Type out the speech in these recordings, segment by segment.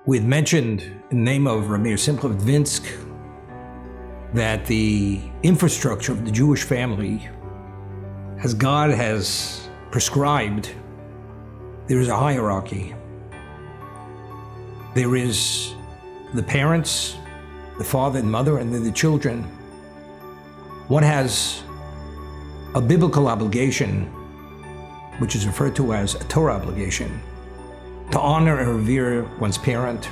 We had mentioned in the name of Revere that the infrastructure of the Jewish family, as God has prescribed, there is a hierarchy. There is the parents, the father and mother, and then the children. One has a biblical obligation, which is referred to as a Torah obligation, to honor and revere one's parent.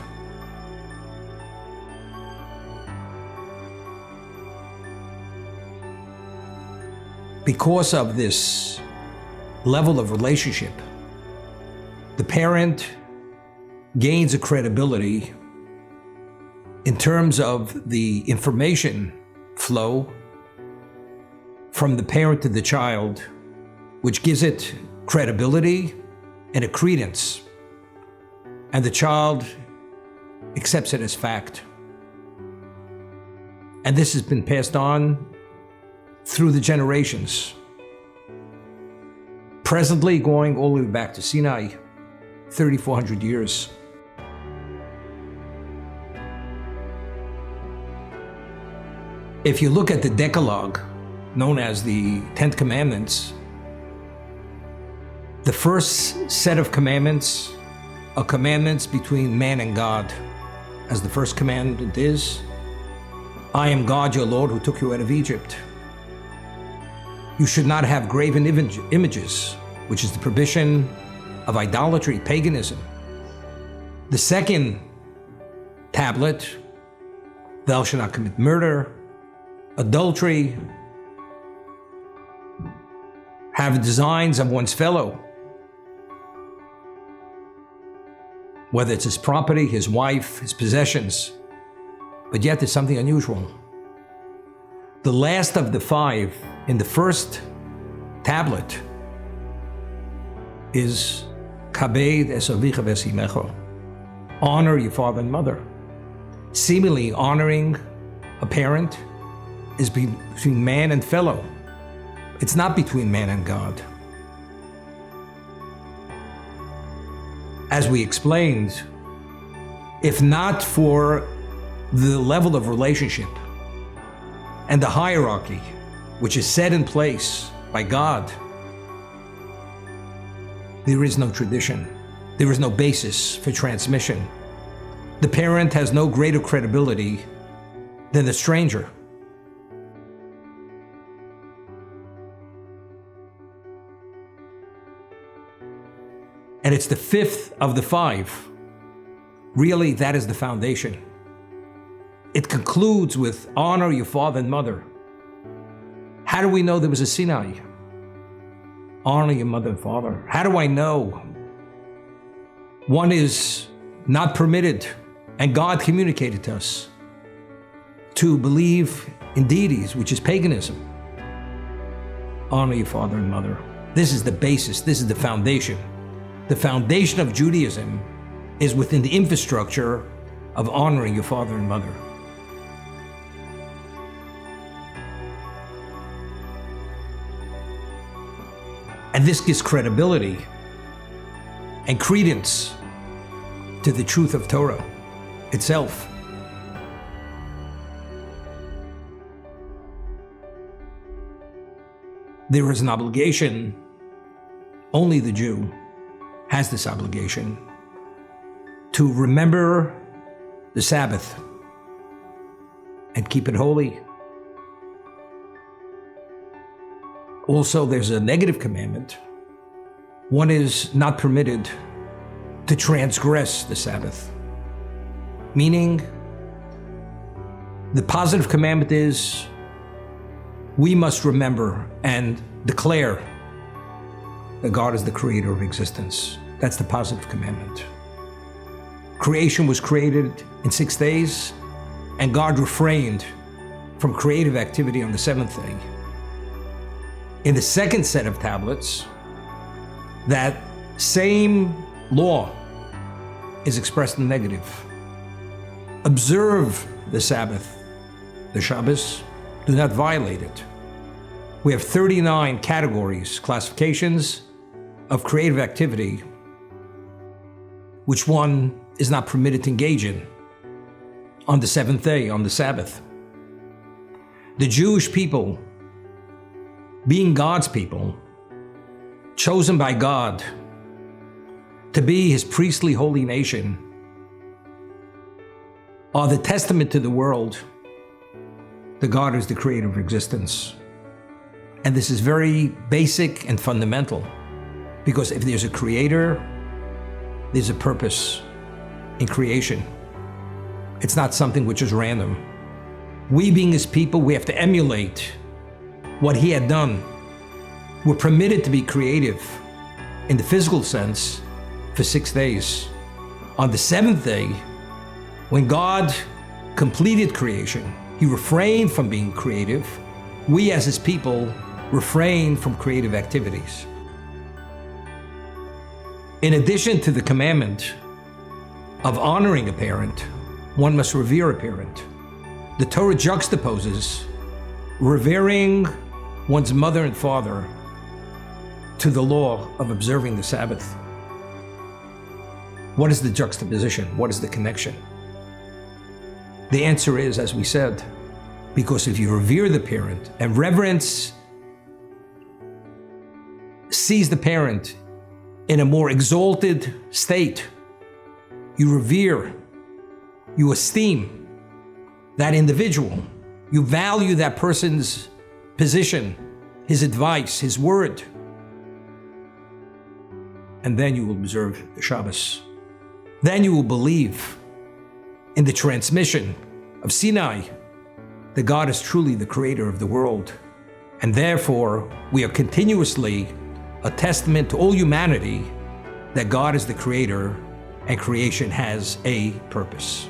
Because of this level of relationship, the parent gains a credibility in terms of the information flow from the parent to the child, which gives it credibility and a credence, and the child accepts it as fact. And this has been passed on through the generations, presently going all the way back to Sinai, 3,400 years. If you look at the Decalogue, known as the 10 Commandments, the first set of commandments are commandments between man and God. As the first commandment is, I am God your Lord who took you out of Egypt. You should not have graven images, which is the prohibition of idolatry, paganism. The second tablet, thou shalt not commit murder, adultery, have designs of one's fellow, whether it's his property, his wife, his possessions. But yet there's something unusual. The last of the 5 in the first tablet is Kabed es avicha v'es imecha. Honor your father and mother. Seemingly honoring a parent is between man and fellow. It's not between man and God. As we explained, if not for the level of relationship and the hierarchy which is set in place by God, there is no tradition. There is no basis for transmission. The parent has no greater credibility than the stranger. And it's the 5th of the 5. Really, that is the foundation. It concludes with honor your father and mother. How do we know there was a Sinai? Honor your mother and father. How do I know? One is not permitted, and God communicated to us, to believe in deities, which is paganism. Honor your father and mother. This is the basis. This is the foundation. The foundation of Judaism is within the infrastructure of honoring your father and mother. And this gives credibility and credence to the truth of Torah itself. There is an obligation, only the Jew has this obligation, to remember the Sabbath and keep it holy. Also, there's a negative commandment. One is not permitted to transgress the Sabbath. Meaning, the positive commandment is we must remember and declare that God is the creator of existence. That's the positive commandment. Creation was created in 6 days, and God refrained from creative activity on the 7th day. In the second set of tablets, that same law is expressed in the negative. Observe the Sabbath, the Shabbos, do not violate it. We have 39 categories, classifications of creative activity, which one is not permitted to engage in on the seventh day, on the Sabbath. The Jewish people, being God's people, chosen by God to be his priestly holy nation, are the testament to the world that God is the creator of existence. And this is very basic and fundamental, because if there's a creator, there's a purpose in creation. It's not something which is random. We being his people, we have to emulate what he had done. We're permitted to be creative in the physical sense for 6 days. On the seventh day, when God completed creation, he refrained from being creative. We as his people refrain from creative activities. In addition to the commandment of honoring a parent, one must revere a parent. The Torah juxtaposes revering one's mother and father to the law of observing the Sabbath. What is the juxtaposition? What is the connection? The answer is, as we said, because if you revere the parent, and reverence sees the parent in a more exalted state, you revere, you esteem that individual, you value that person's position, his advice, his word, and then you will observe the Shabbos. Then you will believe in the transmission of Sinai, that God is truly the creator of the world. And therefore, we are continuously a testament to all humanity that God is the creator and creation has a purpose.